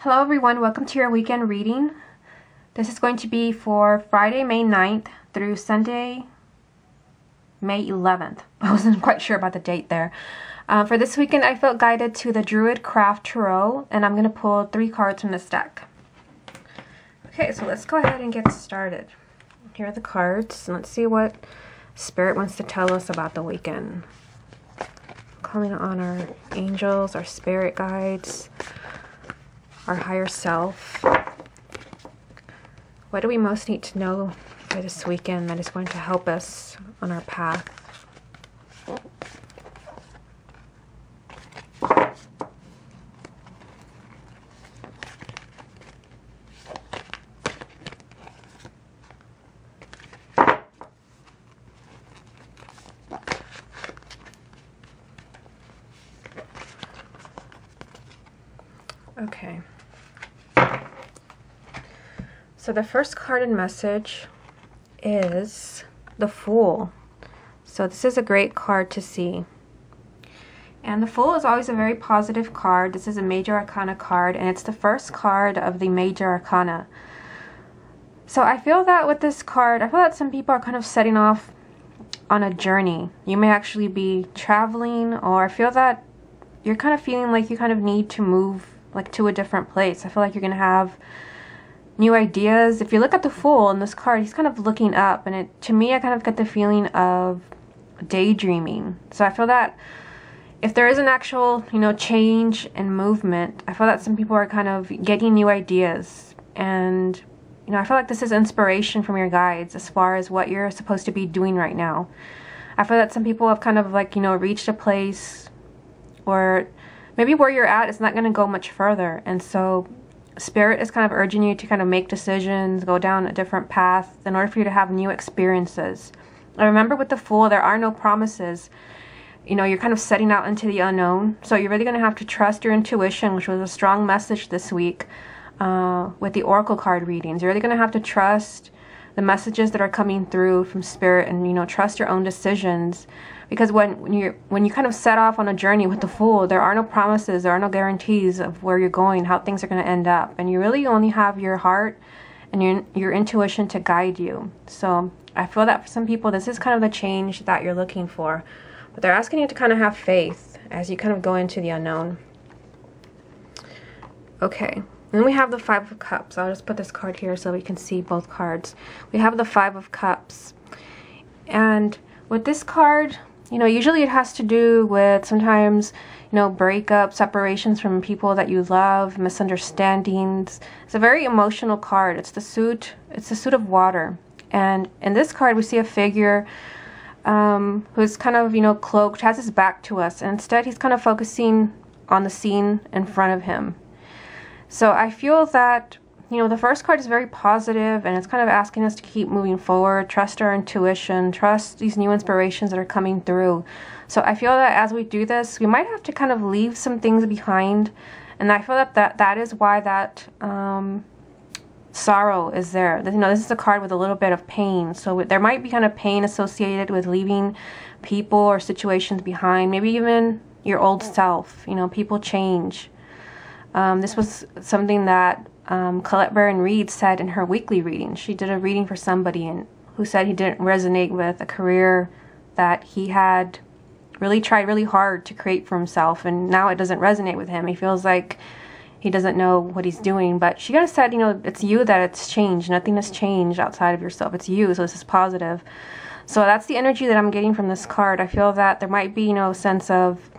Hello everyone, welcome to your weekend reading. This is going to be for Friday, May 9th through Sunday, May 11th. I wasn't quite sure about the date there. For this weekend, I felt guided to the Druid Craft Tarot, and I'm going to pull 3 cards from this deck. Okay, so let's go ahead and get started. Here are the cards, and let's see what Spirit wants to tell us about the weekend. Calling on our angels, our spirit guides, our higher self. What do we most need to know for this weekend that is going to help us on our path? Okay. So the first card and message is the Fool. So this is a great card to see. And the Fool is always a very positive card. This is a Major Arcana card, and it's the first card of the Major Arcana. So I feel that with this card, I feel that some people are kind of setting off on a journey. You may actually be traveling, or I feel that you're kind of feeling like you kind of need to move like to a different place. I feel like you're going to have new ideas. If you look at the Fool in this card, he's kind of looking up, and to me, I kind of get the feeling of daydreaming. So I feel that if there is an actual, change and movement, I feel that some people are kind of getting new ideas. And, I feel like this is inspiration from your guides as far as what you're supposed to be doing right now. I feel that some people have kind of like, reached a place or maybe where you're at is not going to go much further. And so Spirit is kind of urging you to kind of make decisions, go down a different path in order for you to have new experiences. And remember, with the Fool, there are no promises. You're kind of setting out into the unknown. So you're really going to have to trust your intuition, which was a strong message this week with the Oracle card readings. You're really going to have to trust the messages that are coming through from Spirit, and, trust your own decisions. Because when you kind of set off on a journey with the Fool, there are no promises, there are no guarantees of where you're going, how things are going to end up. And you really only have your heart and your intuition to guide you. So I feel that for some people, this is kind of the change that you're looking for. But they're asking you to kind of have faith as you kind of go into the unknown. Okay. Then we have the Five of Cups. I'll just put this card here so we can see both cards. We have the Five of Cups. And with this card, usually it has to do with sometimes, breakups, separations from people that you love, misunderstandings. It's a very emotional card. It's the suit of water. And in this card, we see a figure who's kind of, cloaked, has his back to us. And instead, he's kind of focusing on the scene in front of him. So I feel that, the first card is very positive, and it's kind of asking us to keep moving forward, trust our intuition, trust these new inspirations that are coming through. So I feel that as we do this, we might have to kind of leave some things behind. And I feel that is why that sorrow is there. This is a card with a little bit of pain. So there might be kind of pain associated with leaving people or situations behind. Maybe even your old self. People change. This was something that Colette Baron-Reid said in her weekly reading. She did a reading for somebody who said he didn't resonate with a career that he had really tried really hard to create for himself, and now it doesn't resonate with him. He feels like he doesn't know what he's doing. But she kind of said, it's you that it's changed. Nothing has changed outside of yourself. It's you, so this is positive. So that's the energy that I'm getting from this card. I feel that there might be, a sense of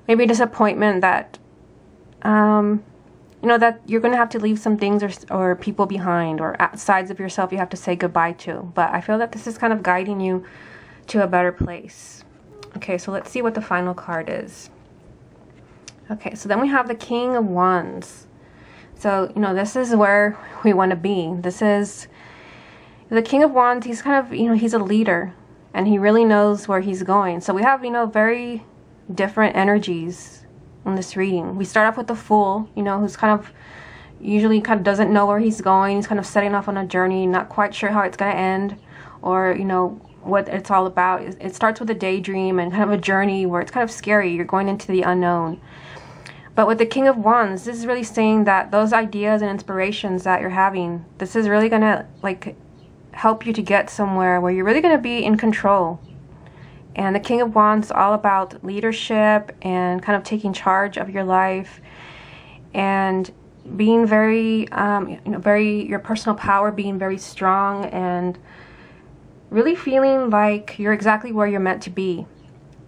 maybe disappointment that that you're going to have to leave some things or people behind, or sides of yourself you have to say goodbye to. But I feel that this is kind of guiding you to a better place. Okay, so let's see what the final card is. Okay, so then we have the King of Wands. So, this is where we want to be. This is the King of Wands. He's kind of, he's a leader, and he really knows where he's going. So we have, very different energies in this reading. We start off with the Fool, who's kind of usually kind of doesn't know where he's going. He's kind of setting off on a journey, not quite sure how it's going to end, or what it's all about. It starts with a daydream and kind of a journey where it's kind of scary. You're going into the unknown. But with the King of Wands, this is really saying that those ideas and inspirations that you're having, this is really gonna like help you to get somewhere where you're really gonna be in control. And the King of Wands is all about leadership and kind of taking charge of your life and being very, your personal power being very strong and really feeling like you're exactly where you're meant to be.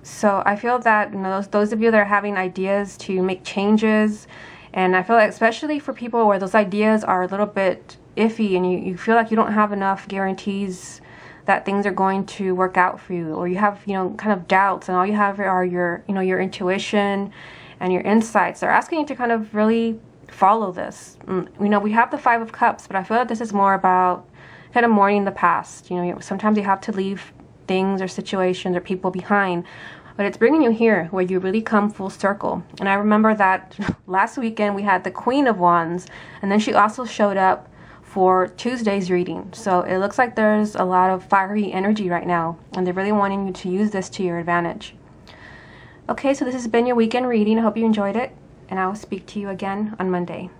So I feel that, those of you that are having ideas to make changes, and I feel like especially for people where those ideas are a little bit iffy and you feel like you don't have enough guarantees that things are going to work out for you, or you have, kind of doubts, and all you have are your intuition and your insights. They're asking you to kind of really follow this. We have the Five of Cups, but I feel like this is more about kind of mourning the past. Sometimes you have to leave things or situations or people behind, but it's bringing you here where you really come full circle. And I remember that last weekend we had the Queen of Wands, and then she also showed up for Tuesday's reading. So it looks like there's a lot of fiery energy right now, and they're really wanting you to use this to your advantage. Okay, so this has been your weekend reading. I hope you enjoyed it, and I will speak to you again on Monday.